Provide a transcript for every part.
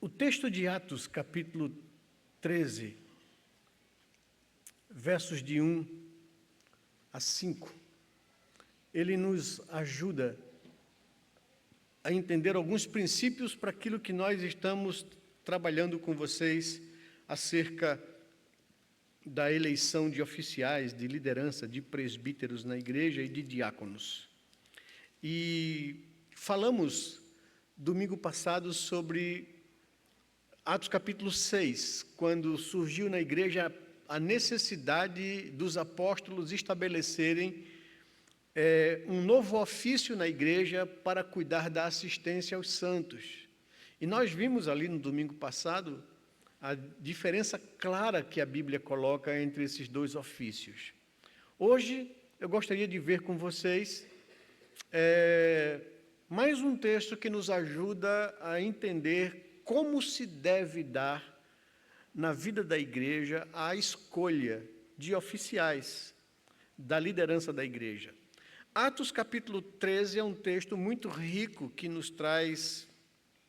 O texto de Atos, capítulo 13, versos de 1 a 5, ele nos ajuda a entender alguns princípios para aquilo que nós estamos trabalhando com vocês acerca da eleição de oficiais, de liderança, de presbíteros na igreja e de diáconos. E falamos domingo passado sobre Atos capítulo 6, quando surgiu na igreja a necessidade dos apóstolos estabelecerem um novo ofício na igreja para cuidar da assistência aos santos. E nós vimos ali no domingo passado a diferença clara que a Bíblia coloca entre esses dois ofícios. Hoje eu gostaria de ver com vocês mais um texto que nos ajuda a entender como se deve dar na vida da igreja a escolha de oficiais da liderança da igreja. Atos capítulo 13 é um texto muito rico que nos traz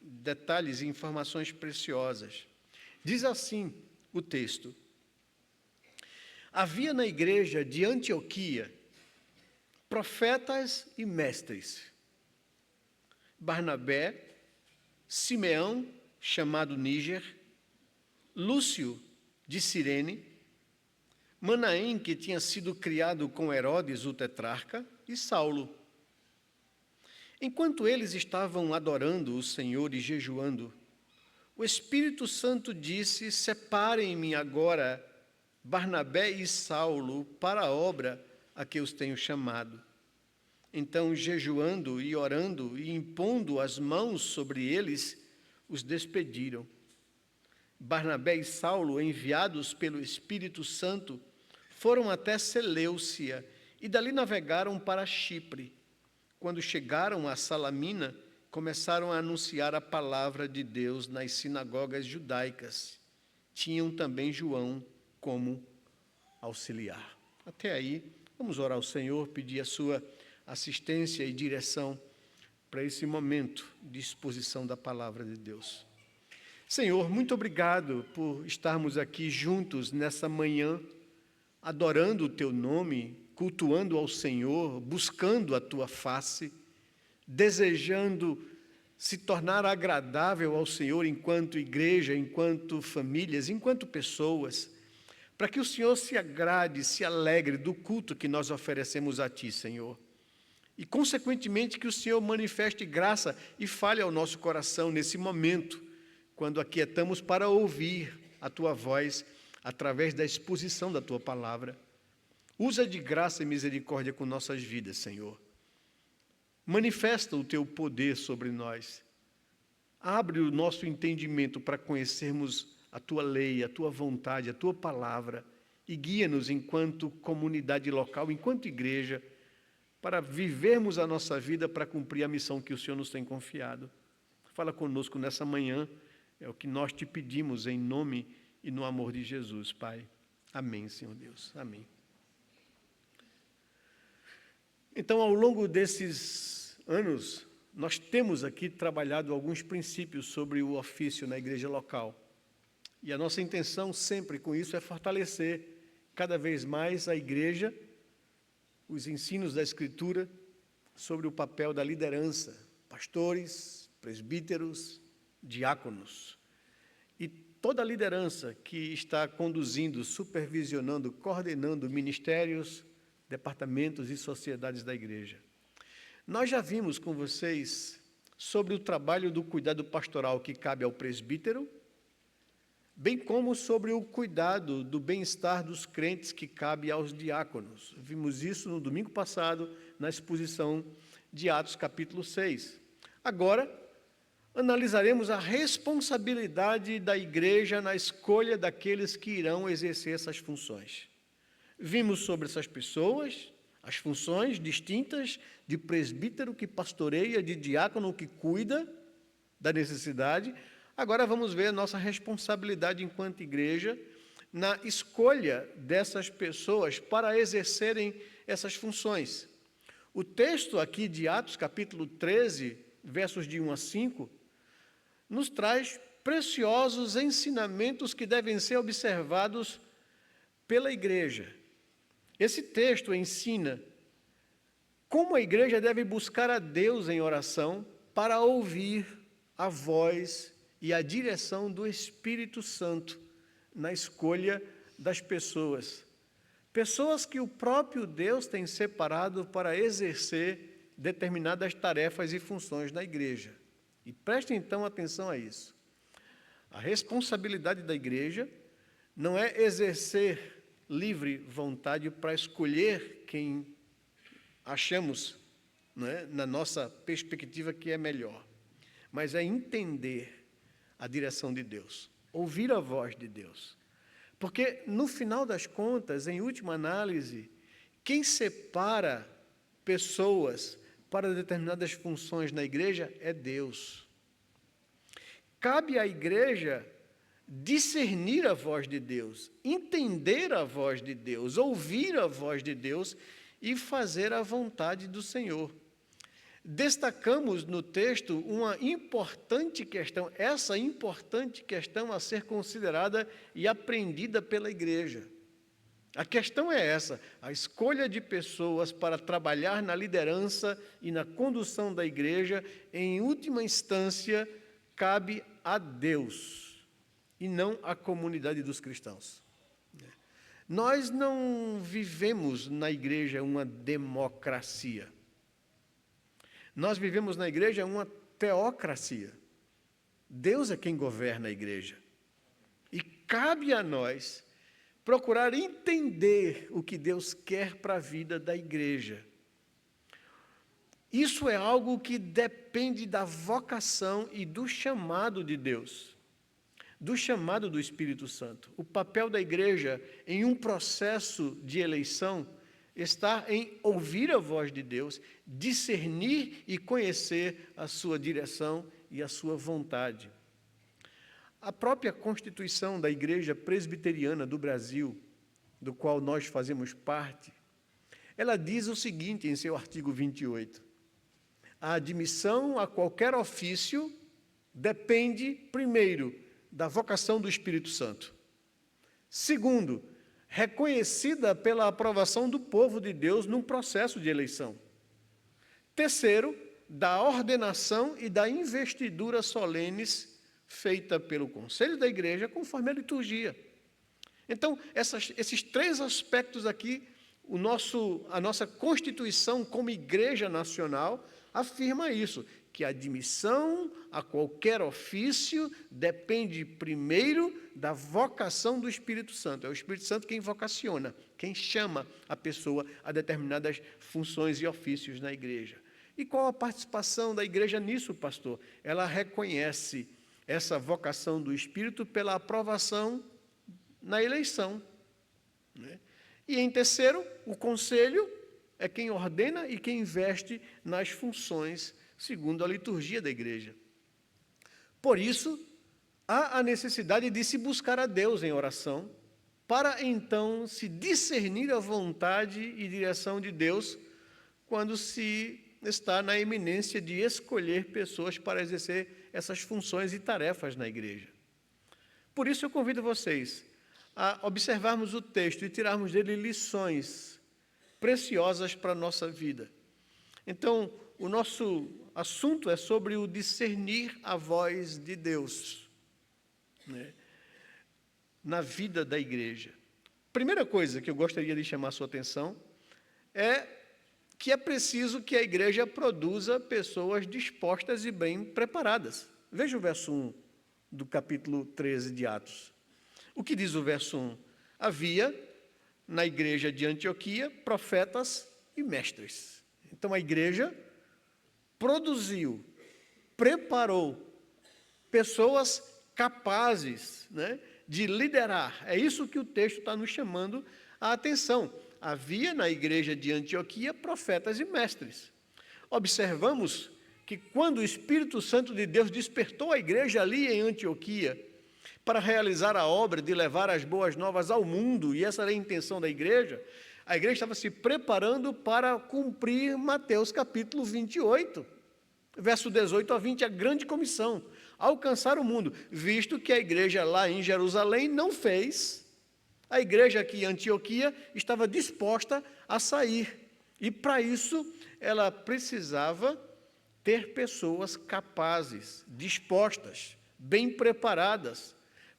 detalhes e informações preciosas. Diz assim o texto: havia na igreja de Antioquia profetas e mestres: Barnabé, Simeão, chamado Níger, Lúcio de Cirene, Manaém, que tinha sido criado com Herodes, o tetrarca, e Saulo. Enquanto eles estavam adorando o Senhor e jejuando, o Espírito Santo disse: separem-me agora Barnabé e Saulo para a obra a que os tenho chamado. Então, jejuando e orando e impondo as mãos sobre eles, os despediram. Barnabé e Saulo, enviados pelo Espírito Santo, foram até Seleucia e dali navegaram para Chipre. Quando chegaram a Salamina, começaram a anunciar a palavra de Deus nas sinagogas judaicas. Tinham também João como auxiliar. Até aí, vamos orar ao Senhor, pedir a sua assistência e direção para esse momento de exposição da palavra de Deus. Senhor, muito obrigado por estarmos aqui juntos nessa manhã, adorando o Teu nome, cultuando ao Senhor, buscando a Tua face, desejando se tornar agradável ao Senhor enquanto igreja, enquanto famílias, enquanto pessoas, para que o Senhor se agrade, se alegre do culto que nós oferecemos a Ti, Senhor. E, consequentemente, que o Senhor manifeste graça e fale ao nosso coração nesse momento, quando aquietamos para ouvir a Tua voz através da exposição da Tua palavra. Usa de graça e misericórdia com nossas vidas, Senhor. Manifesta o Teu poder sobre nós. Abre o nosso entendimento para conhecermos a Tua lei, a Tua vontade, a Tua palavra, e guia-nos enquanto comunidade local, enquanto igreja, para vivermos a nossa vida para cumprir a missão que o Senhor nos tem confiado. Fala conosco nessa manhã, é o que nós te pedimos em nome e no amor de Jesus, Pai. Amém, Senhor Deus. Amém. Então, ao longo desses anos, nós temos aqui trabalhado alguns princípios sobre o ofício na igreja local. E a nossa intenção sempre com isso é fortalecer cada vez mais a igreja, os ensinos da Escritura sobre o papel da liderança, pastores, presbíteros, diáconos. E toda a liderança que está conduzindo, supervisionando, coordenando ministérios, departamentos e sociedades da igreja. Nós já vimos com vocês sobre o trabalho do cuidado pastoral que cabe ao presbítero, bem como sobre o cuidado do bem-estar dos crentes que cabe aos diáconos. Vimos isso no domingo passado, na exposição de Atos capítulo 6. Agora, analisaremos a responsabilidade da igreja na escolha daqueles que irão exercer essas funções. Vimos sobre essas pessoas, as funções distintas de presbítero que pastoreia, de diácono que cuida da necessidade. Agora vamos ver a nossa responsabilidade enquanto igreja na escolha dessas pessoas para exercerem essas funções. O texto aqui de Atos capítulo 13, versos de 1 a 5, nos traz preciosos ensinamentos que devem ser observados pela igreja. Esse texto ensina como a igreja deve buscar a Deus em oração para ouvir a voz e a direção do Espírito Santo na escolha das pessoas. Pessoas que o próprio Deus tem separado para exercer determinadas tarefas e funções na igreja. E prestem então atenção a isso. A responsabilidade da igreja não é exercer livre vontade para escolher quem achamos, na nossa perspectiva, que é melhor, mas é entender a direção de Deus, ouvir a voz de Deus. Porque, no final das contas, em última análise, quem separa pessoas para determinadas funções na igreja é Deus. Cabe à igreja discernir a voz de Deus, entender a voz de Deus, ouvir a voz de Deus e fazer a vontade do Senhor. Destacamos no texto uma importante questão, essa importante questão a ser considerada e aprendida pela igreja. A questão é essa: a escolha de pessoas para trabalhar na liderança e na condução da igreja, em última instância, cabe a Deus e não à comunidade dos cristãos. Nós não vivemos na igreja uma democracia. Nós vivemos na igreja uma teocracia. Deus é quem governa a igreja. E cabe a nós procurar entender o que Deus quer para a vida da igreja. Isso é algo que depende da vocação e do chamado de Deus, do chamado do Espírito Santo. O papel da igreja em um processo de eleição está em ouvir a voz de Deus, discernir e conhecer a sua direção e a sua vontade. A própria Constituição da Igreja Presbiteriana do Brasil, do qual nós fazemos parte, ela diz o seguinte em seu artigo 28: a admissão a qualquer ofício depende, primeiro, da vocação do Espírito Santo. Segundo, reconhecida pela aprovação do povo de Deus num processo de eleição. Terceiro, da ordenação e da investidura solenes feita pelo Conselho da Igreja conforme a liturgia. Então, esses três aspectos aqui, a nossa Constituição como Igreja Nacional afirma isso, que a admissão a qualquer ofício depende primeiro da vocação do Espírito Santo. É o Espírito Santo quem vocaciona, quem chama a pessoa a determinadas funções e ofícios na igreja. E qual a participação da igreja nisso, pastor? Ela reconhece essa vocação do Espírito pela aprovação na eleição, né? E em terceiro, o conselho é quem ordena e quem investe nas funções segundo a liturgia da igreja. Por isso, há a necessidade de se buscar a Deus em oração, para então se discernir a vontade e direção de Deus quando se está na iminência de escolher pessoas para exercer essas funções e tarefas na igreja. Por isso eu convido vocês a observarmos o texto e tirarmos dele lições preciosas para a nossa vida. Então, o nosso assunto é sobre o discernir a voz de Deus, né, na vida da igreja. Primeira coisa que eu gostaria de chamar a sua atenção é que é preciso que a igreja produza pessoas dispostas e bem preparadas. Veja o verso 1 do capítulo 13 de Atos. O que diz o verso 1? Havia na igreja de Antioquia profetas e mestres. Então a igreja produziu, preparou pessoas capazes, né, de liderar. É isso que o texto está nos chamando a atenção. Havia na igreja de Antioquia profetas e mestres. Observamos que quando o Espírito Santo de Deus despertou a igreja ali em Antioquia para realizar a obra de levar as boas novas ao mundo, e essa era a intenção da igreja, a igreja estava se preparando para cumprir Mateus capítulo 28. Verso 18 a 20, a grande comissão, alcançar o mundo, visto que a igreja lá em Jerusalém não fez, a igreja aqui em Antioquia estava disposta a sair. E para isso, ela precisava ter pessoas capazes, dispostas, bem preparadas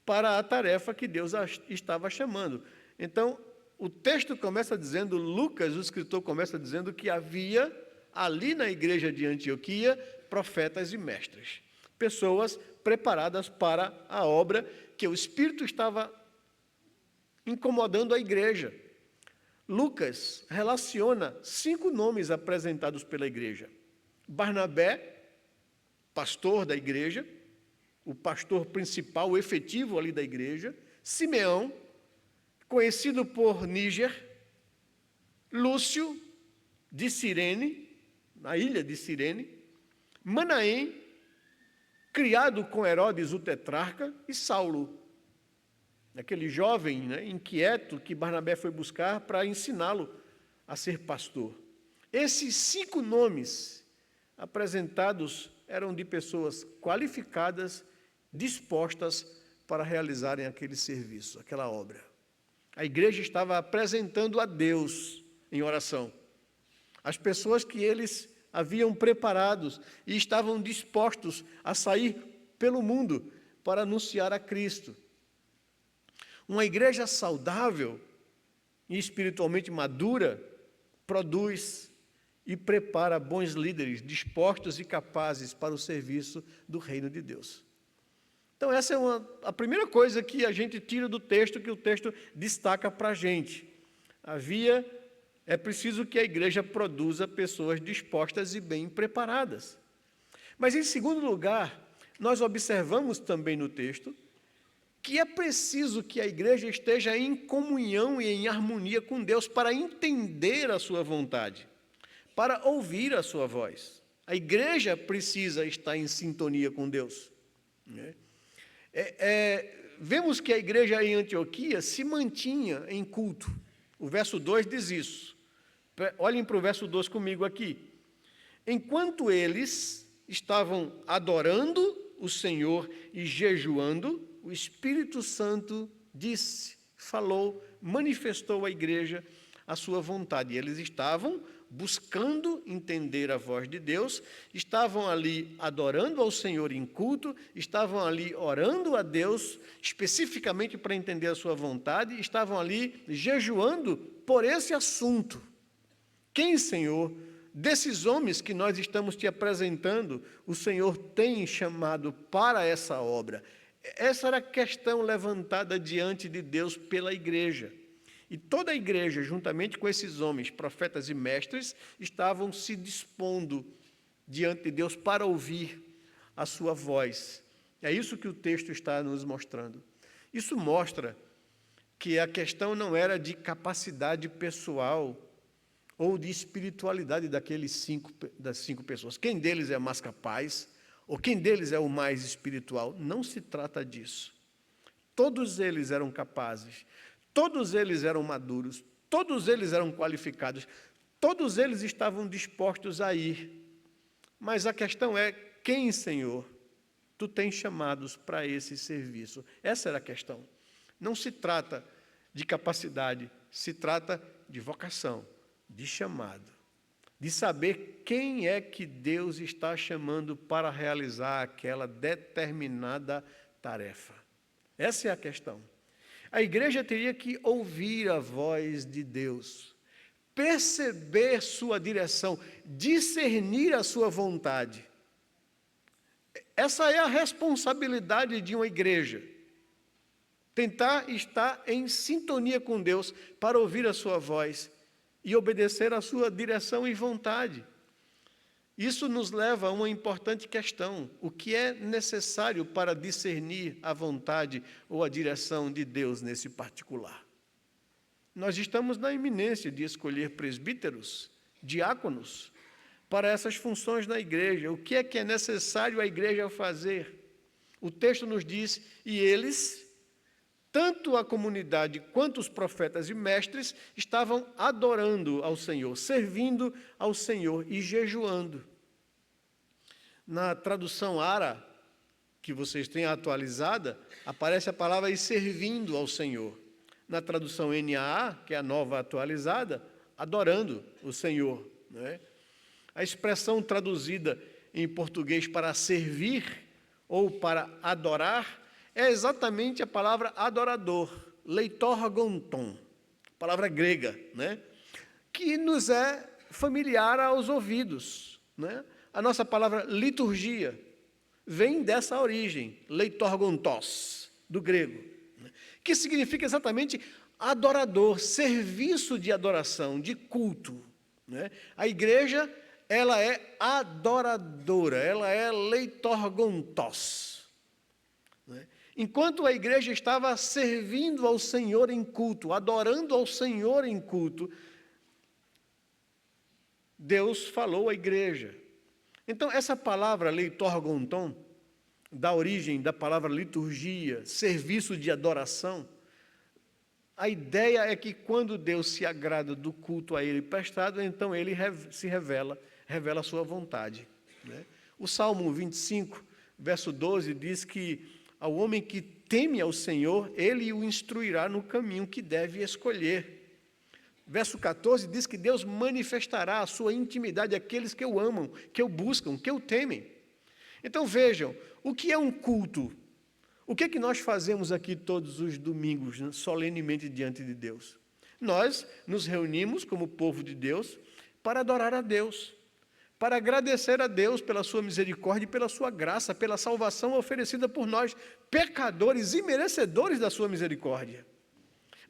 para a tarefa que Deus estava chamando. Então, o texto começa dizendo, Lucas, o escritor, começa dizendo que havia ali na igreja de Antioquia profetas e mestres, pessoas preparadas para a obra que o Espírito estava incomodando a igreja. Lucas relaciona 5 nomes apresentados pela igreja. Barnabé, pastor da igreja, o pastor principal, o efetivo ali da igreja. Simeão, conhecido por Níger. Lúcio, de Cirene, na ilha de Cirene. Manaém, criado com Herodes o tetrarca. E Saulo, aquele jovem, inquieto que Barnabé foi buscar para ensiná-lo a ser pastor. Esses 5 nomes apresentados eram de pessoas qualificadas, dispostas para realizarem aquele serviço, aquela obra. A igreja estava apresentando a Deus em oração as pessoas que eles haviam preparados e estavam dispostos a sair pelo mundo para anunciar a Cristo. Uma igreja saudável e espiritualmente madura produz e prepara bons líderes dispostos e capazes para o serviço do reino de Deus. Então, essa é a primeira coisa que a gente tira do texto, que o texto destaca para a gente. É preciso que a igreja produza pessoas dispostas e bem preparadas. Mas, em segundo lugar, nós observamos também no texto que é preciso que a igreja esteja em comunhão e em harmonia com Deus para entender a sua vontade, para ouvir a sua voz. A igreja precisa estar em sintonia com Deus. Vemos que a igreja em Antioquia se mantinha em culto. O verso 2 diz isso. Olhem para o verso 2 comigo aqui. Enquanto eles estavam adorando o Senhor e jejuando, o Espírito Santo disse, falou, manifestou à igreja a sua vontade. E eles estavam buscando entender a voz de Deus, estavam ali adorando ao Senhor em culto, estavam ali orando a Deus, especificamente para entender a sua vontade, estavam ali jejuando por esse assunto. Quem, Senhor, desses homens que nós estamos te apresentando, o Senhor tem chamado para essa obra? Essa era a questão levantada diante de Deus pela igreja. E toda a igreja, juntamente com esses homens, profetas e mestres, estavam se dispondo diante de Deus para ouvir a sua voz. É isso que o texto está nos mostrando. Isso mostra que a questão não era de capacidade pessoal ou de espiritualidade das 5 pessoas. Quem deles é mais capaz, ou quem deles é o mais espiritual? Não se trata disso. Todos eles eram capazes, todos eles eram maduros, todos eles eram qualificados, todos eles estavam dispostos a ir. Mas a questão é, quem, Senhor, tu tens chamados para esse serviço? Essa era a questão. Não se trata de capacidade, se trata de vocação, de chamado. De saber quem é que Deus está chamando para realizar aquela determinada tarefa. Essa é a questão. A igreja teria que ouvir a voz de Deus, perceber sua direção, discernir a sua vontade. Essa é a responsabilidade de uma igreja. Tentar estar em sintonia com Deus para ouvir a sua voz e obedecer à sua direção e vontade. Isso nos leva a uma importante questão: o que é necessário para discernir a vontade ou a direção de Deus nesse particular? Nós estamos na iminência de escolher presbíteros, diáconos, para essas funções na igreja. O que é necessário a igreja fazer? O texto nos diz, e eles, tanto a comunidade quanto os profetas e mestres, estavam adorando ao Senhor, servindo ao Senhor e jejuando. Na tradução ARA, que vocês têm atualizada, aparece a palavra "e servindo ao Senhor". Na tradução NAA, que é a nova atualizada, adorando o Senhor, né? A expressão traduzida em português para servir ou para adorar é exatamente a palavra adorador, leitorgonton, palavra grega, né? Que nos é familiar aos ouvidos, né? A nossa palavra liturgia vem dessa origem, leitorgontos, do grego, né? Que significa exatamente adorador, serviço de adoração, de culto, né? A igreja, ela é adoradora, ela é leitorgontos, né? Enquanto a igreja estava servindo ao Senhor em culto, adorando ao Senhor em culto, Deus falou à igreja. Então, essa palavra leitorgonton, da origem da palavra liturgia, serviço de adoração, a ideia é que quando Deus se agrada do culto a Ele prestado, então Ele se revela a sua vontade, né? O Salmo 25, verso 12, diz que ao homem que teme ao Senhor, Ele o instruirá no caminho que deve escolher. Verso 14 diz que Deus manifestará a sua intimidade àqueles que o amam, que o buscam, que o temem. Então vejam, o que é um culto? O que é que nós fazemos aqui todos os domingos, né, solenemente diante de Deus? Nós nos reunimos como povo de Deus para adorar a Deus, para agradecer a Deus pela sua misericórdia e pela sua graça, pela salvação oferecida por nós, pecadores e merecedores da sua misericórdia.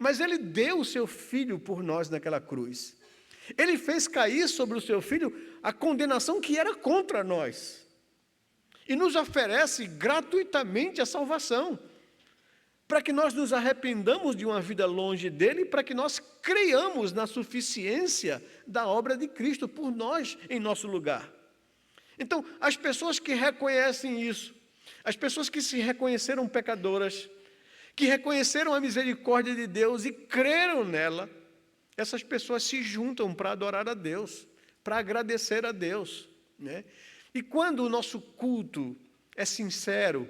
Mas Ele deu o seu Filho por nós naquela cruz. Ele fez cair sobre o seu Filho a condenação que era contra nós. E nos oferece gratuitamente a salvação, para que nós nos arrependamos de uma vida longe dEle, para que nós creiamos na suficiência da obra de Cristo por nós em nosso lugar. Então, as pessoas que reconhecem isso, as pessoas que se reconheceram pecadoras, que reconheceram a misericórdia de Deus e creram nela, essas pessoas se juntam para adorar a Deus, para agradecer a Deus, né? E quando o nosso culto é sincero,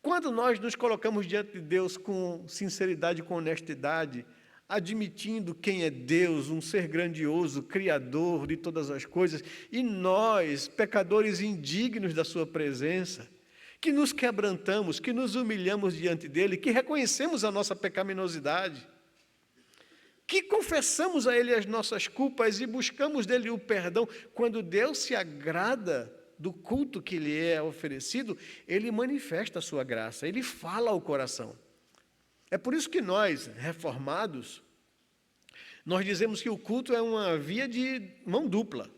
quando nós nos colocamos diante de Deus com sinceridade e com honestidade, admitindo quem é Deus, um ser grandioso, criador de todas as coisas, e nós, pecadores indignos da sua presença, que nos quebrantamos, que nos humilhamos diante dele, que reconhecemos a nossa pecaminosidade, que confessamos a Ele as nossas culpas e buscamos dele o perdão. Quando Deus se agrada do culto que lhe é oferecido, Ele manifesta a sua graça, Ele fala ao coração. É por isso que nós, reformados, nós dizemos que o culto é uma via de mão dupla.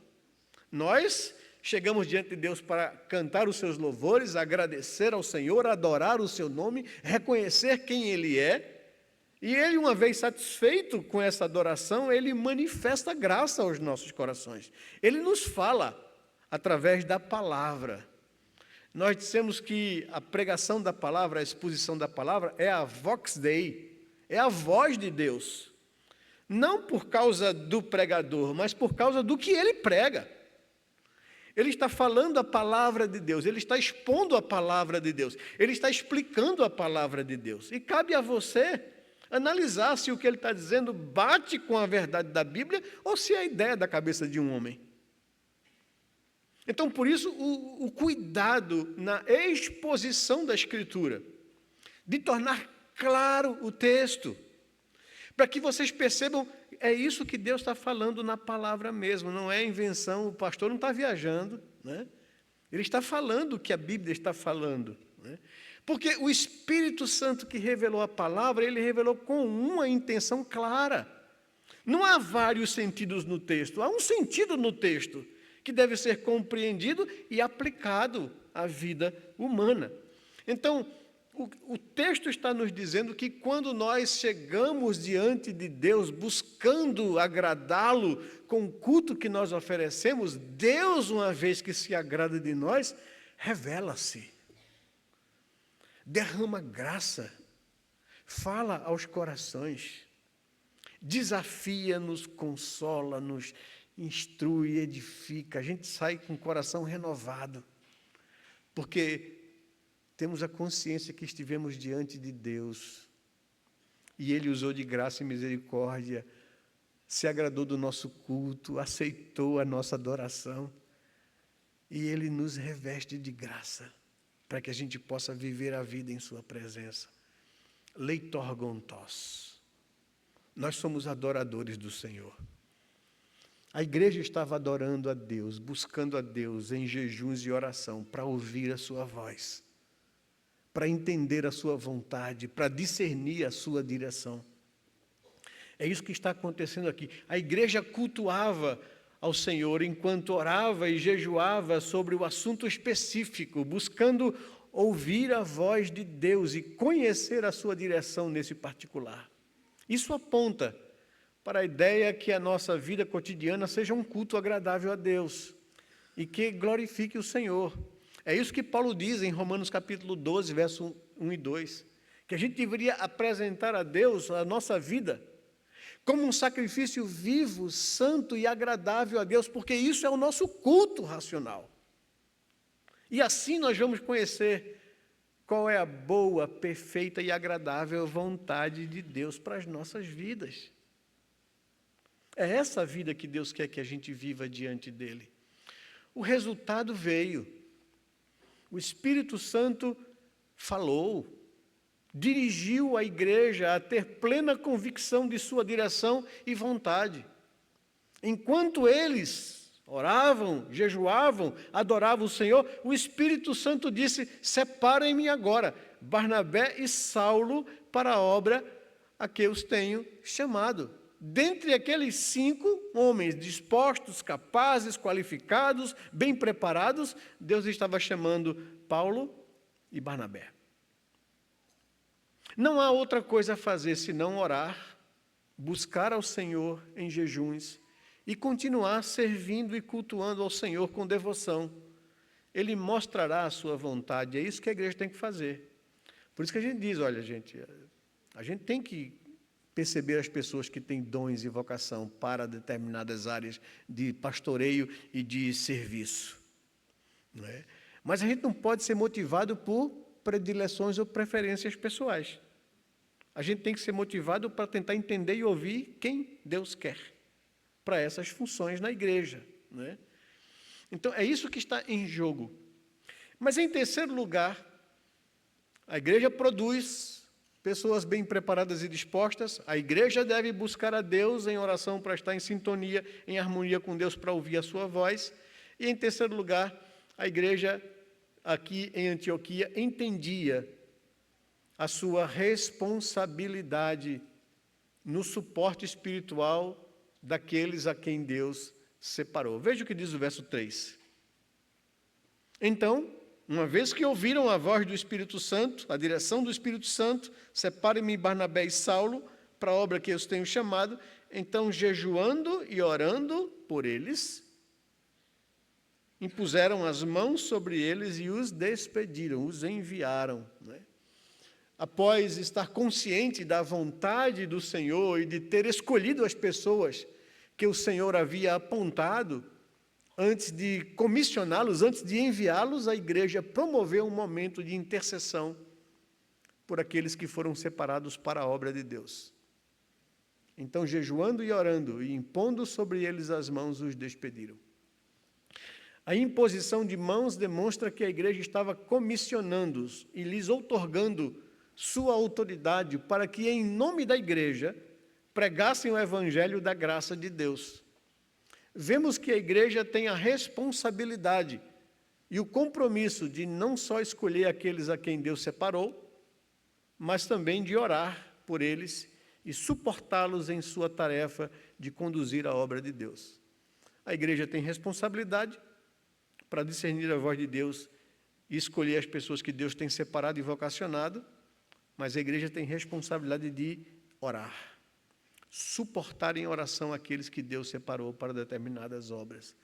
Nós chegamos diante de Deus para cantar os seus louvores, agradecer ao Senhor, adorar o seu nome, reconhecer quem Ele é. E Ele, uma vez satisfeito com essa adoração, Ele manifesta graça aos nossos corações. Ele nos fala através da palavra. Nós dissemos que a pregação da palavra, a exposição da palavra, é a vox Dei, é a voz de Deus. Não por causa do pregador, mas por causa do que ele prega. Ele está falando a palavra de Deus, ele está expondo a palavra de Deus, ele está explicando a palavra de Deus. E cabe a você analisar se o que ele está dizendo bate com a verdade da Bíblia ou se é a ideia da cabeça de um homem. Então, por isso, o cuidado na exposição da Escritura, de tornar claro o texto, para que vocês percebam, é isso que Deus está falando na palavra mesmo, não é invenção, o pastor não está viajando, né? Ele está falando o que a Bíblia está falando, né? Porque o Espírito Santo que revelou a palavra, ele revelou com uma intenção clara. Não há vários sentidos no texto, há um sentido no texto, que deve ser compreendido e aplicado à vida humana. Então, o texto está nos dizendo que quando nós chegamos diante de Deus, buscando agradá-lo com o culto que nós oferecemos, Deus, uma vez que se agrada de nós, revela-se, derrama graça, fala aos corações, desafia-nos, consola-nos, instrui, edifica. A gente sai com o coração renovado, porque temos a consciência que estivemos diante de Deus e Ele usou de graça e misericórdia, se agradou do nosso culto, aceitou a nossa adoração e Ele nos reveste de graça para que a gente possa viver a vida em Sua presença. Leitorgontos. Nós somos adoradores do Senhor. A igreja estava adorando a Deus, buscando a Deus em jejuns e oração, para ouvir a sua voz, para entender a sua vontade, para discernir a sua direção. É isso que está acontecendo aqui. A igreja cultuava ao Senhor enquanto orava e jejuava sobre o assunto específico, buscando ouvir a voz de Deus e conhecer a sua direção nesse particular. Isso aponta para a ideia que a nossa vida cotidiana seja um culto agradável a Deus e que glorifique o Senhor. É isso que Paulo diz em Romanos capítulo 12, verso 1 e 2, que a gente deveria apresentar a Deus a nossa vida como um sacrifício vivo, santo e agradável a Deus, porque isso é o nosso culto racional. E assim nós vamos conhecer qual é a boa, perfeita e agradável vontade de Deus para as nossas vidas. É essa vida que Deus quer que a gente viva diante dEle. O resultado veio. O Espírito Santo falou, dirigiu a igreja a ter plena convicção de sua direção e vontade. Enquanto eles oravam, jejuavam, adoravam o Senhor, o Espírito Santo disse: separem-me agora, Barnabé e Saulo, para a obra a que os tenho chamado. Dentre aqueles 5 homens dispostos, capazes, qualificados, bem preparados, Deus estava chamando Paulo e Barnabé. Não há outra coisa a fazer senão orar, buscar ao Senhor em jejuns e continuar servindo e cultuando ao Senhor com devoção. Ele mostrará a sua vontade, é isso que a igreja tem que fazer. Por isso que a gente diz, olha, gente, a gente tem que perceber as pessoas que têm dons e vocação para determinadas áreas de pastoreio e de serviço. Não é? Mas a gente não pode ser motivado por predileções ou preferências pessoais. A gente tem que ser motivado para tentar entender e ouvir quem Deus quer para essas funções na igreja. Não é? Então, é isso que está em jogo. Mas, em terceiro lugar, a igreja produz pessoas bem preparadas e dispostas. A igreja deve buscar a Deus em oração para estar em sintonia, em harmonia com Deus, para ouvir a sua voz. E, em terceiro lugar, a igreja aqui em Antioquia entendia a sua responsabilidade no suporte espiritual daqueles a quem Deus separou. Veja o que diz o verso 3. Então, uma vez que ouviram a voz do Espírito Santo, a direção do Espírito Santo, separem-me Barnabé e Saulo para a obra que eu os tenho chamado, então, jejuando e orando por eles, impuseram as mãos sobre eles e os despediram, os enviaram. Não é? Após estar consciente da vontade do Senhor e de ter escolhido as pessoas que o Senhor havia apontado, antes de comissioná-los, antes de enviá-los, a igreja promoveu um momento de intercessão por aqueles que foram separados para a obra de Deus. Então, jejuando e orando e impondo sobre eles as mãos, os despediram. A imposição de mãos demonstra que a igreja estava comissionando-os e lhes outorgando sua autoridade para que, em nome da igreja, pregassem o evangelho da graça de Deus. Vemos que a igreja tem a responsabilidade e o compromisso de não só escolher aqueles a quem Deus separou, mas também de orar por eles e suportá-los em sua tarefa de conduzir a obra de Deus. A igreja tem responsabilidade para discernir a voz de Deus e escolher as pessoas que Deus tem separado e vocacionado, mas a igreja tem responsabilidade de orar, suportar em oração aqueles que Deus separou para determinadas obras,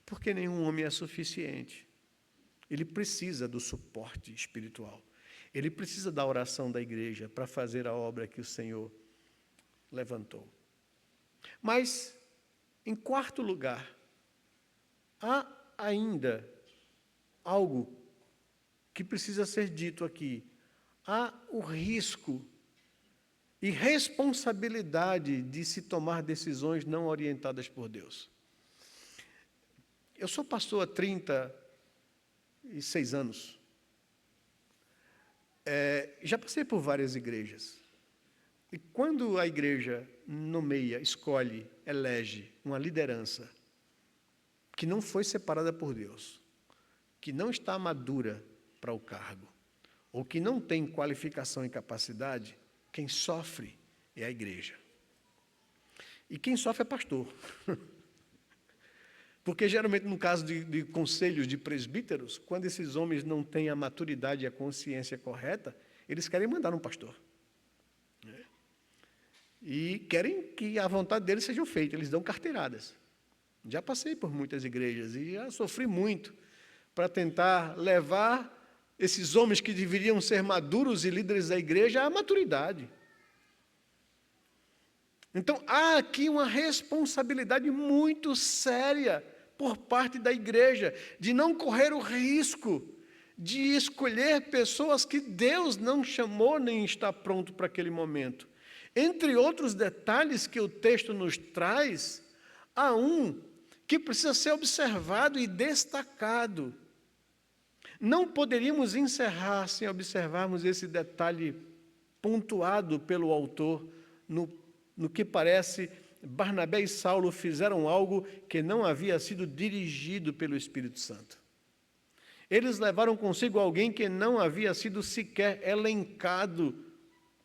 porque nenhum homem é suficiente. Ele precisa do suporte espiritual, ele precisa da oração da igreja para fazer a obra que o Senhor levantou. Mas Em quarto lugar, há ainda algo que precisa ser dito aqui. Há o risco e responsabilidade de se tomar decisões não orientadas por Deus. Eu sou pastor há 36 anos. Já passei por várias igrejas. E quando a igreja nomeia, escolhe, elege uma liderança que não foi separada por Deus, que não está madura para o cargo, ou que não tem qualificação e capacidade, quem sofre é a igreja. E quem sofre é pastor. Porque, geralmente, no caso de conselhos de presbíteros, quando esses homens não têm a maturidade e a consciência correta, eles querem mandar um pastor. E querem que a vontade deles seja feita, eles dão carteiradas. Já passei por muitas igrejas e já sofri muito para tentar levar esses homens que deveriam ser maduros e líderes da igreja à maturidade. Então, há aqui uma responsabilidade muito séria por parte da igreja, de não correr o risco de escolher pessoas que Deus não chamou nem está pronto para aquele momento. Entre outros detalhes que o texto nos traz, há um que precisa ser observado e destacado. Não poderíamos encerrar sem observarmos esse detalhe pontuado pelo autor. No que parece, Barnabé e Saulo fizeram algo que não havia sido dirigido pelo Espírito Santo. Eles levaram consigo alguém que não havia sido sequer elencado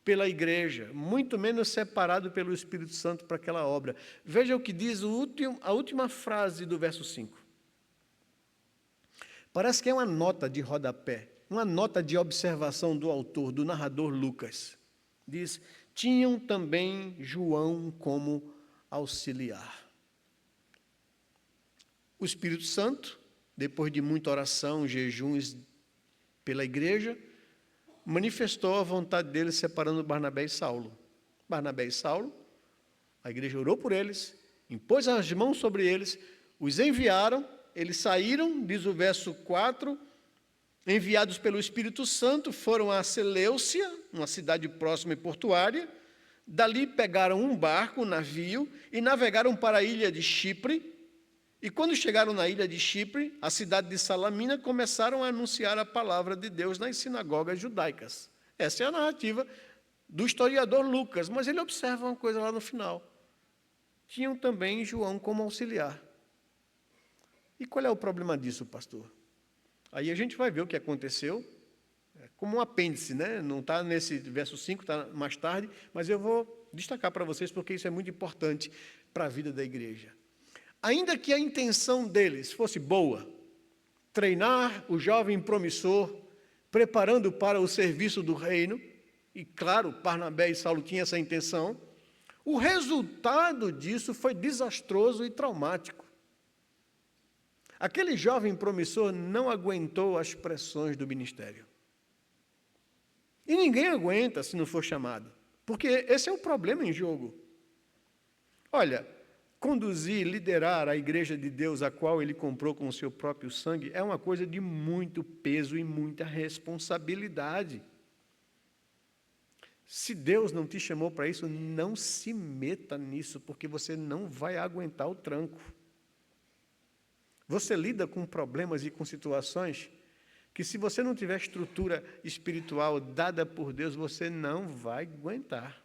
pela igreja, muito menos separado pelo Espírito Santo para aquela obra. Veja o que diz a última frase do verso 5. Parece que é uma nota de rodapé, uma nota de observação do autor, do narrador Lucas. Diz: tinham também João como auxiliar. O Espírito Santo, depois de muita oração, jejuns pela igreja, manifestou a vontade dele separando Barnabé e Saulo. Barnabé e Saulo, a igreja orou por eles, impôs as mãos sobre eles, os enviaram, eles saíram, diz o verso 4, enviados pelo Espírito Santo, foram a Seleucia, uma cidade próxima e portuária. Dali pegaram um barco, um navio, e navegaram para a ilha de Chipre. E quando chegaram na ilha de Chipre, a cidade de Salamina, começaram a anunciar a palavra de Deus nas sinagogas judaicas. Essa é a narrativa do historiador Lucas, mas ele observa uma coisa lá no final. Tinham também João como auxiliar. E qual é o problema disso, pastor? Aí a gente vai ver o que aconteceu, como um apêndice, né? Não está nesse verso 5, está mais tarde, mas eu vou destacar para vocês porque isso é muito importante para a vida da igreja. Ainda que a intenção deles fosse boa, treinar o jovem promissor, preparando para o serviço do reino, e claro, Barnabé e Saulo tinham essa intenção, o resultado disso foi desastroso e traumático. Aquele jovem promissor não aguentou as pressões do ministério. E ninguém aguenta se não for chamado, porque esse é o problema em jogo. Olha, conduzir, liderar a igreja de Deus, a qual ele comprou com o seu próprio sangue, é uma coisa de muito peso e muita responsabilidade. Se Deus não te chamou para isso, não se meta nisso, porque você não vai aguentar o tranco. Você lida com problemas e com situações que, se você não tiver estrutura espiritual dada por Deus, você não vai aguentar.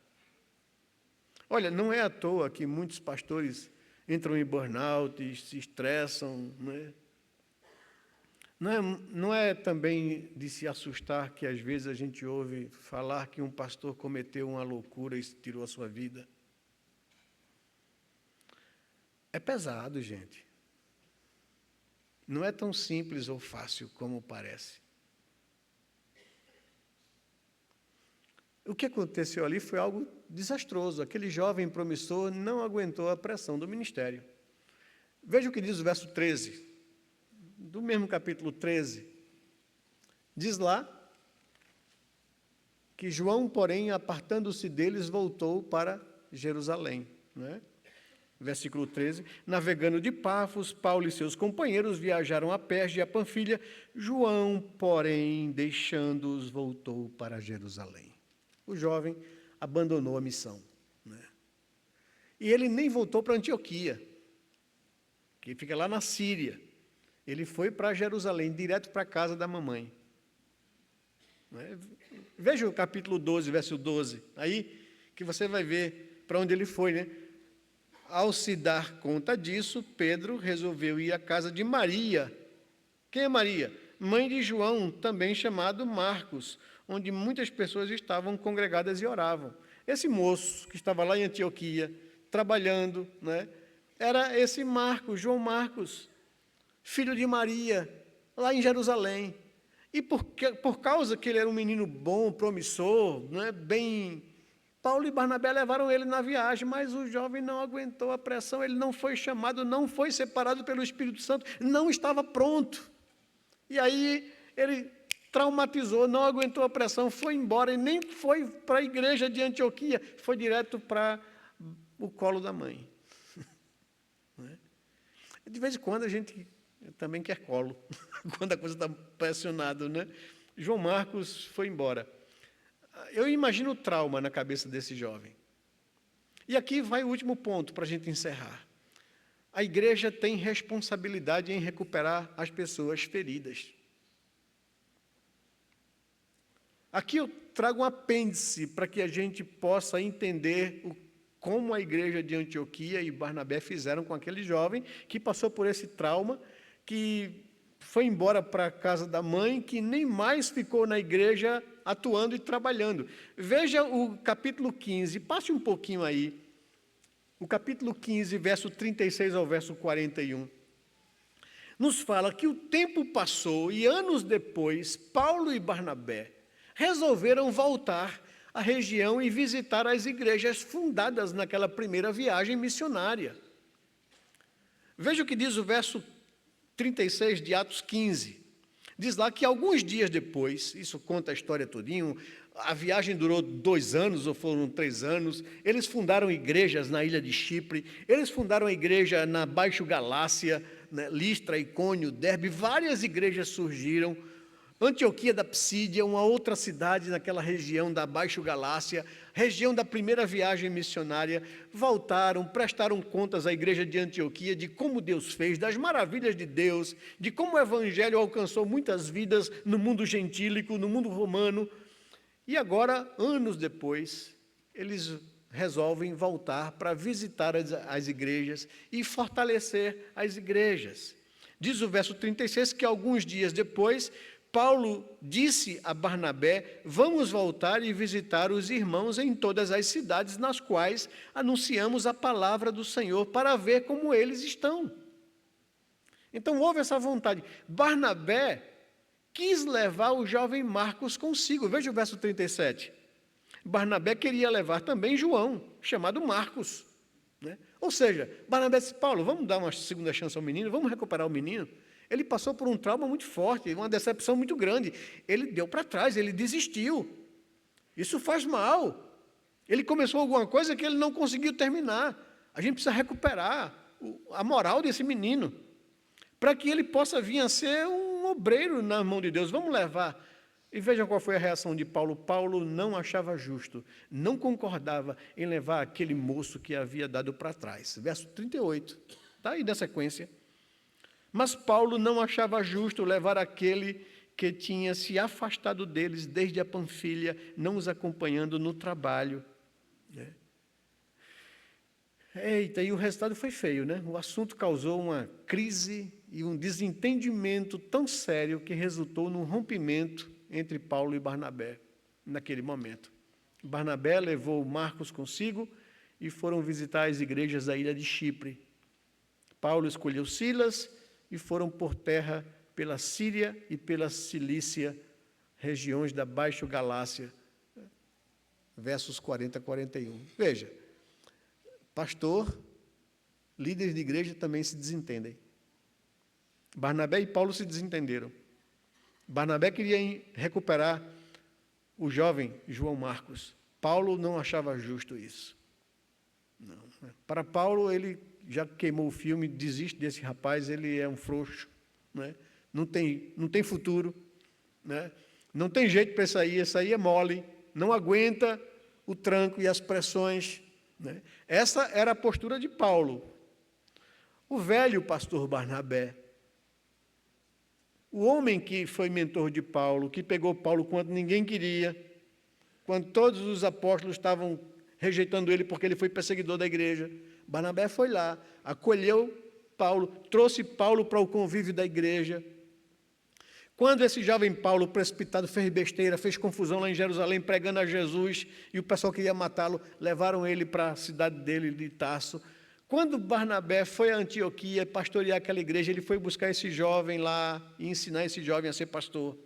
Olha, não é à toa que muitos pastores entram em burnout e se estressam, né? Não é também de se assustar que às vezes a gente ouve falar que um pastor cometeu uma loucura e tirou a sua vida. É pesado, gente. Não é tão simples ou fácil como parece. O que aconteceu ali foi algo desastroso. Aquele jovem promissor não aguentou a pressão do ministério. Veja o que diz o verso 13, do mesmo capítulo 13. Diz lá que João, porém, apartando-se deles, voltou para Jerusalém, né? Versículo 13, navegando de Pafos, Paulo e seus companheiros viajaram a Perge e a Panfilha. João, porém, deixando-os, voltou para Jerusalém. O jovem abandonou a missão, né? E ele nem voltou para Antioquia, que fica lá na Síria. Ele foi para Jerusalém, direto para a casa da mamãe. Veja o capítulo 12, verso 12, aí que você vai ver para onde ele foi, né? Ao se dar conta disso, Pedro resolveu ir à casa de Maria. Quem é Maria? Mãe de João, também chamado Marcos, onde muitas pessoas estavam congregadas e oravam. Esse moço que estava lá em Antioquia, trabalhando, né, era esse Marcos, João Marcos, filho de Maria, lá em Jerusalém. E por causa que ele era um menino bom, promissor, né, bem... Paulo e Barnabé levaram ele na viagem, mas o jovem não aguentou a pressão, ele não foi chamado, não foi separado pelo Espírito Santo, não estava pronto. E aí ele traumatizou, não aguentou a pressão, foi embora e nem foi para a igreja de Antioquia, foi direto para o colo da mãe. De vez em quando a gente também quer colo, quando a coisa está pressionada, né? João Marcos foi embora. Eu imagino o trauma na cabeça desse jovem. E aqui vai o último ponto para a gente encerrar. A igreja tem responsabilidade em recuperar as pessoas feridas. Aqui eu trago um apêndice para que a gente possa entender como a igreja de Antioquia e Barnabé fizeram com aquele jovem que passou por esse trauma, que foi embora para a casa da mãe, que nem mais ficou na igreja atuando e trabalhando. Veja o capítulo 15, passe um pouquinho aí. O capítulo 15, verso 36 ao verso 41. Nos fala que o tempo passou e anos depois, Paulo e Barnabé resolveram voltar à região e visitar as igrejas fundadas naquela primeira viagem missionária. Veja o que diz o verso 36 de Atos 15. Diz lá que alguns dias depois, isso conta a história todinho, a viagem durou 2 anos ou foram 3 anos, eles fundaram igrejas na ilha de Chipre, eles fundaram a igreja na Baixo Galácia, né, Listra, Icônio, Derbe, várias igrejas surgiram. Antioquia da Psídia, uma outra cidade naquela região da Baixo Galácia, região da primeira viagem missionária, voltaram, prestaram contas à igreja de Antioquia de como Deus fez, das maravilhas de Deus, de como o evangelho alcançou muitas vidas no mundo gentílico, no mundo romano. E agora, anos depois, eles resolvem voltar para visitar as igrejas e fortalecer as igrejas. Diz o verso 36 que alguns dias depois, Paulo disse a Barnabé: vamos voltar e visitar os irmãos em todas as cidades nas quais anunciamos a palavra do Senhor, para ver como eles estão. Então houve essa vontade. Barnabé quis levar o jovem Marcos consigo. Veja o verso 37. Barnabé queria levar também João, chamado Marcos, né? Ou seja, Barnabé disse: Paulo, vamos dar uma segunda chance ao menino, vamos recuperar o menino. Ele passou por um trauma muito forte, uma decepção muito grande. Ele deu para trás, ele desistiu. Isso faz mal. Ele começou alguma coisa que ele não conseguiu terminar. A gente precisa recuperar a moral desse menino, para que ele possa vir a ser um obreiro na mão de Deus. Vamos levar. E vejam qual foi a reação de Paulo. Paulo não achava justo, não concordava em levar aquele moço que havia dado para trás. Verso 38, está aí na sequência. Mas Paulo não achava justo levar aquele que tinha se afastado deles desde a Panfilha, não os acompanhando no trabalho. Eita, e o resultado foi feio, né? O assunto causou uma crise e um desentendimento tão sério que resultou num rompimento entre Paulo e Barnabé, naquele momento. Barnabé levou Marcos consigo e foram visitar as igrejas da ilha de Chipre. Paulo escolheu Silas e foram por terra pela Síria e pela Cilícia, regiões da Baixo Galácia, versos 40 a 41. Veja, pastor, líderes de igreja também se desentendem. Barnabé e Paulo se desentenderam. Barnabé queria recuperar o jovem João Marcos. Paulo não achava justo isso. Não. Para Paulo, ele já queimou o filme, desiste desse rapaz, ele é um frouxo, né? Não tem futuro, né? Não tem jeito para isso aí é mole, não aguenta o tranco e as pressões, né? Essa era a postura de Paulo. O velho pastor Barnabé, o homem que foi mentor de Paulo, que pegou Paulo quando ninguém queria, quando todos os apóstolos estavam rejeitando ele porque ele foi perseguidor da igreja, Barnabé foi lá, acolheu Paulo, trouxe Paulo para o convívio da igreja. Quando esse jovem Paulo, precipitado, fez besteira, fez confusão lá em Jerusalém, pregando a Jesus, e o pessoal queria matá-lo, levaram ele para a cidade dele, de Tarso. Quando Barnabé foi a Antioquia pastorear aquela igreja, ele foi buscar esse jovem lá e ensinar esse jovem a ser pastor.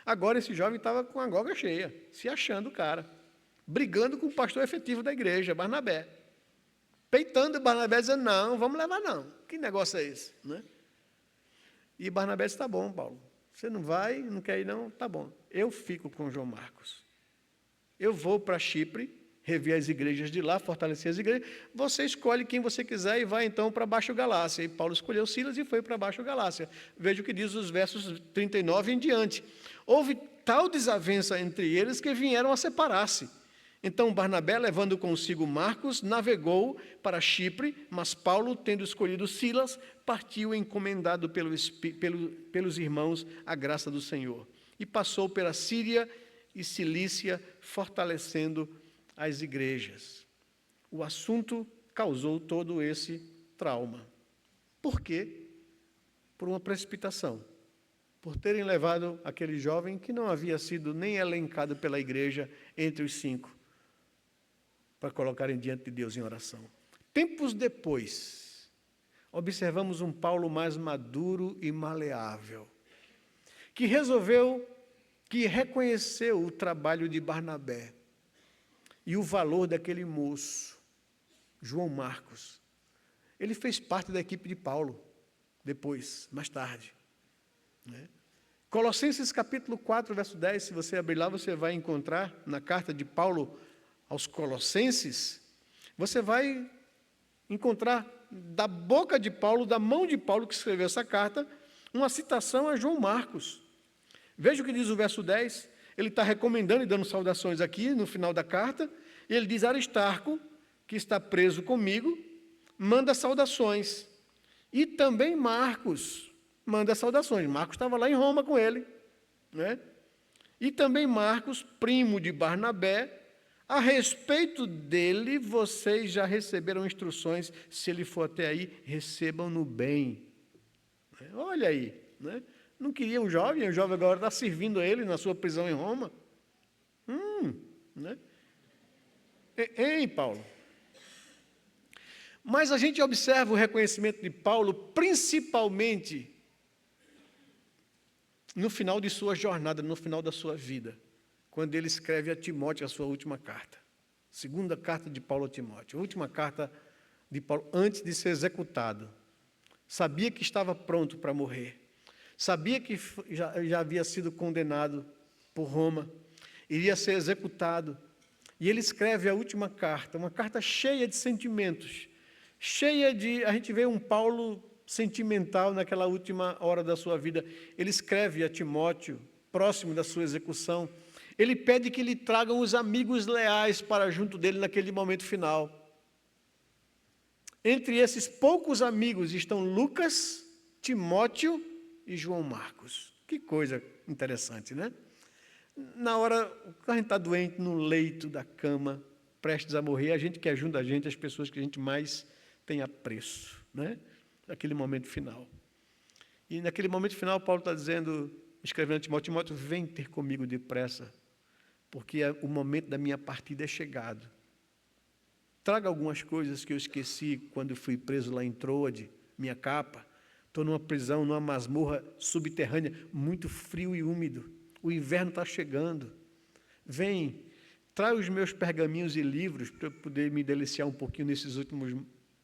Agora esse jovem estava com a goga cheia, se achando o cara, brigando com o pastor efetivo da igreja, Barnabé. Peitando Barnabé, dizendo, não, vamos levar não. Que negócio é esse? Né? E Barnabé disse, tá bom, Paulo, você não vai, não quer ir não? Tá bom, eu fico com João Marcos. Eu vou para Chipre, rever as igrejas de lá, fortalecer as igrejas, você escolhe quem você quiser e vai então para Baixo Galácia. E Paulo escolheu Silas e foi para Baixo Galácia. Veja o que diz os versos 39 em diante. Houve tal desavença entre eles que vieram a separar-se. Então Barnabé, levando consigo Marcos, navegou para Chipre, mas Paulo, tendo escolhido Silas, partiu encomendado pelos irmãos à graça do Senhor. E passou pela Síria e Cilícia, fortalecendo as igrejas. O assunto causou todo esse trauma. Por quê? Por uma precipitação. Por terem levado aquele jovem que não havia sido nem elencado pela igreja entre os 5, para colocarem diante de Deus em oração. Tempos depois, observamos um Paulo mais maduro e maleável, que reconheceu o trabalho de Barnabé e o valor daquele moço, João Marcos. Ele fez parte da equipe de Paulo, depois, mais tarde. Né? Colossenses capítulo 4, verso 10, se você abrir lá, você vai encontrar na carta de Paulo aos Colossenses, você vai encontrar da boca de Paulo, da mão de Paulo que escreveu essa carta, uma citação a João Marcos. Veja o que diz o verso 10, ele está recomendando e dando saudações aqui no final da carta, e ele diz, Aristarco, que está preso comigo, manda saudações, e também Marcos manda saudações. Marcos estava lá em Roma com ele, né? E também Marcos, primo de Barnabé. A respeito dele, vocês já receberam instruções, se ele for até aí, recebam-no bem. Olha aí, né? Não queria o jovem agora está servindo a ele na sua prisão em Roma. Né? Hein, Paulo? Mas a gente observa o reconhecimento de Paulo, principalmente no final de sua jornada, no final da sua vida, quando ele escreve a Timóteo a sua última carta. Segunda carta de Paulo a Timóteo, a última carta de Paulo antes de ser executado. Sabia que estava pronto para morrer. Sabia que já havia sido condenado por Roma. Iria ser executado. E ele escreve a última carta, uma carta cheia de sentimentos. A gente vê um Paulo sentimental naquela última hora da sua vida. Ele escreve a Timóteo, próximo da sua execução. Ele pede que lhe tragam os amigos leais para junto dele naquele momento final. Entre esses poucos amigos estão Lucas, Timóteo e João Marcos. Que coisa interessante, né? Na hora que a gente está doente, no leito da cama, prestes a morrer, a gente quer junto a gente as pessoas que a gente mais tem apreço, né? Naquele momento final. E naquele momento final, Paulo está dizendo, escrevendo a Timóteo, Timóteo, vem ter comigo depressa, porque o momento da minha partida é chegado. Traga algumas coisas que eu esqueci quando fui preso lá em Troade, minha capa. Estou numa prisão, numa masmorra subterrânea, muito frio e úmido. O inverno está chegando. Vem, traga os meus pergaminhos e livros para eu poder me deliciar um pouquinho nesses últimos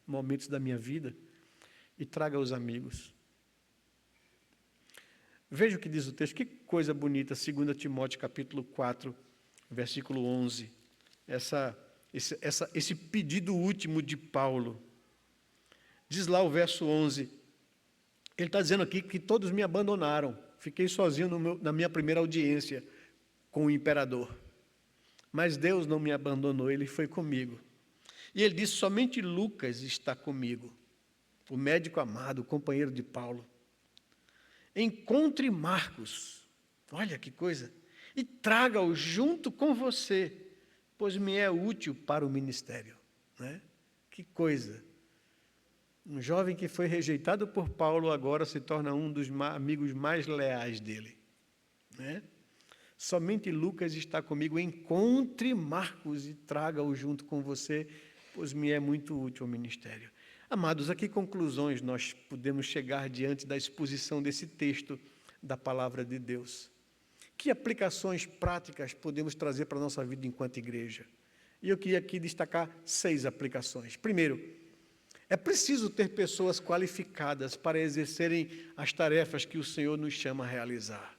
momentos da minha vida. E traga os amigos. Veja o que diz o texto, que coisa bonita, 2 Timóteo capítulo 4, versículo 11. Essa esse pedido último de Paulo. Diz lá o verso 11, ele está dizendo aqui que todos me abandonaram, fiquei sozinho na minha primeira audiência com o imperador. Mas Deus não me abandonou, Ele foi comigo. E ele disse, somente Lucas está comigo, o médico amado, o companheiro de Paulo. Encontre Marcos, olha que coisa, e traga-o junto com você, pois me é útil para o ministério. Né? Que coisa. Um jovem que foi rejeitado por Paulo agora se torna um dos amigos mais leais dele. Né? Somente Lucas está comigo, encontre Marcos e traga-o junto com você, pois me é muito útil ao ministério. Amados, a que conclusões nós podemos chegar diante da exposição desse texto da palavra de Deus? Que aplicações práticas podemos trazer para a nossa vida enquanto igreja? E eu queria aqui destacar 6 aplicações. Primeiro, é preciso ter pessoas qualificadas para exercerem as tarefas que o Senhor nos chama a realizar.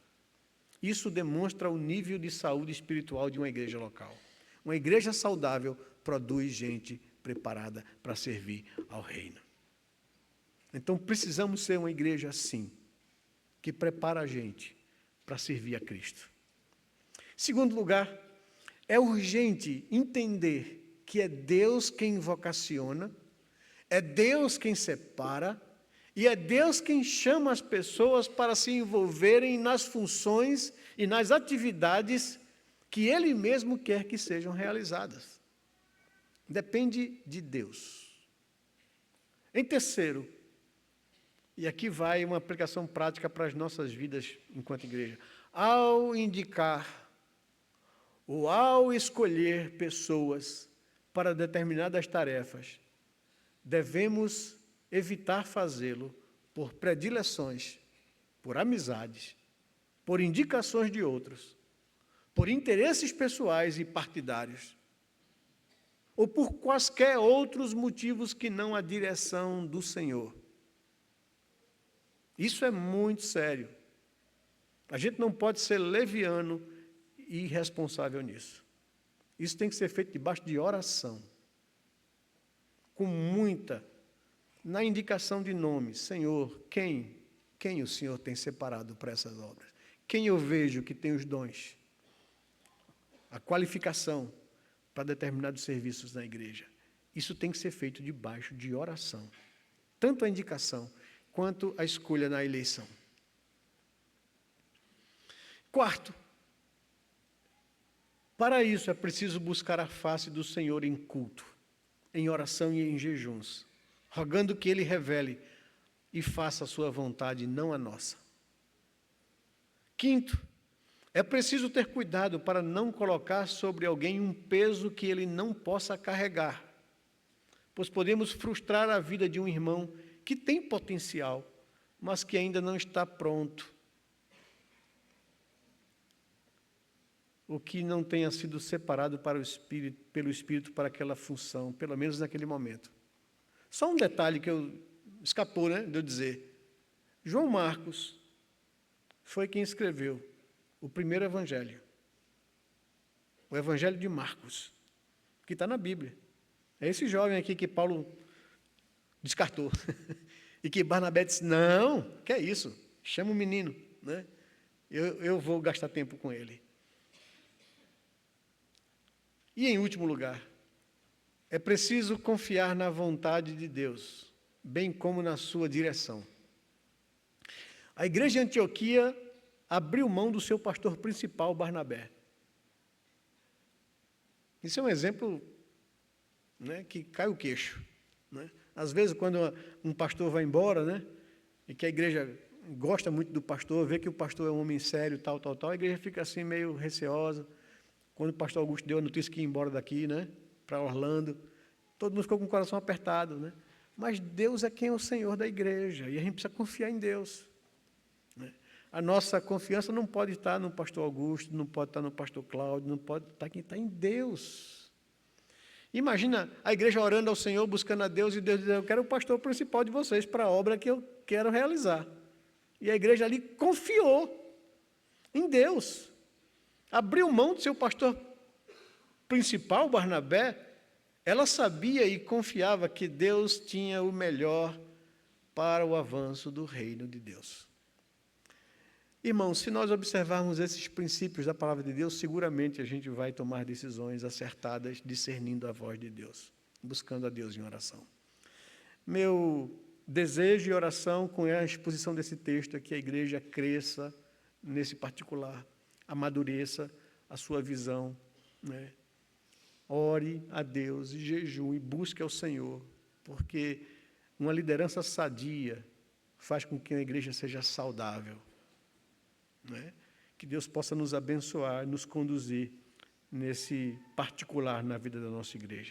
Isso demonstra o nível de saúde espiritual de uma igreja local. Uma igreja saudável produz gente preparada para servir ao reino. Então, precisamos ser uma igreja assim, que prepara a gente para servir a Cristo. Segundo lugar, é urgente entender que é Deus quem vocaciona, é Deus quem separa, e é Deus quem chama as pessoas para se envolverem nas funções e nas atividades que Ele mesmo quer que sejam realizadas. Depende de Deus. Em terceiro, e aqui vai uma aplicação prática para as nossas vidas enquanto igreja, ao indicar ou ao escolher pessoas para determinadas tarefas, devemos evitar fazê-lo por predileções, por amizades, por indicações de outros, por interesses pessoais e partidários, ou por quaisquer outros motivos que não a direção do Senhor. Isso é muito sério. A gente não pode ser leviano e irresponsável nisso. Isso tem que ser feito debaixo de oração, com muita, na indicação de nomes. Senhor, quem o Senhor tem separado para essas obras? Quem eu vejo que tem os dons, a qualificação para determinados serviços na igreja? Isso tem que ser feito debaixo de oração, tanto a indicação quanto a escolha na eleição. Quarto, para isso é preciso buscar a face do Senhor em culto, em oração e em jejuns, rogando que Ele revele e faça a sua vontade, não a nossa. Quinto, é preciso ter cuidado para não colocar sobre alguém um peso que ele não possa carregar, pois podemos frustrar a vida de um irmão que tem potencial, mas que ainda não está pronto, ou que não tenha sido separado pelo Espírito para aquela função, pelo menos naquele momento. Só um detalhe que escapou, né, de eu dizer. João Marcos foi quem escreveu o primeiro evangelho, o evangelho de Marcos, que está na Bíblia. É esse jovem aqui que Paulo descartou. E que Barnabé disse, não, que é isso? Chama o menino, né? Eu vou gastar tempo com ele. E em último lugar, é preciso confiar na vontade de Deus, bem como na sua direção. A igreja de Antioquia abriu mão do seu pastor principal, Barnabé. Isso é um exemplo, né, que cai o queixo. Né? Às vezes, quando um pastor vai embora, né, e que a igreja gosta muito do pastor, vê que o pastor é um homem sério, tal, a igreja fica assim meio receosa. Quando o pastor Augusto deu a notícia que ia embora daqui, né, para Orlando, todo mundo ficou com o coração apertado. Né? Mas Deus é quem é o Senhor da igreja, e a gente precisa confiar em Deus. Né? A nossa confiança não pode estar no pastor Augusto, não pode estar no pastor Cláudio, não pode estar aqui, está em Deus. Imagina a igreja orando ao Senhor, buscando a Deus, e Deus diz, eu quero o pastor principal de vocês para a obra que eu quero realizar. E a igreja ali confiou em Deus. Abriu mão do seu pastor principal, Barnabé, Ela sabia e confiava que Deus tinha o melhor para o avanço do reino de Deus. Irmãos, se nós observarmos esses princípios da palavra de Deus, seguramente a gente vai tomar decisões acertadas, discernindo a voz de Deus, buscando a Deus em oração. Meu desejo e oração com a exposição desse texto é que a igreja cresça nesse particular, amadureça a sua visão, né? Ore a Deus e jejum e busque ao Senhor, porque uma liderança sadia faz com que a igreja seja saudável, né? Que Deus possa nos abençoar, nos conduzir nesse particular na vida da nossa igreja.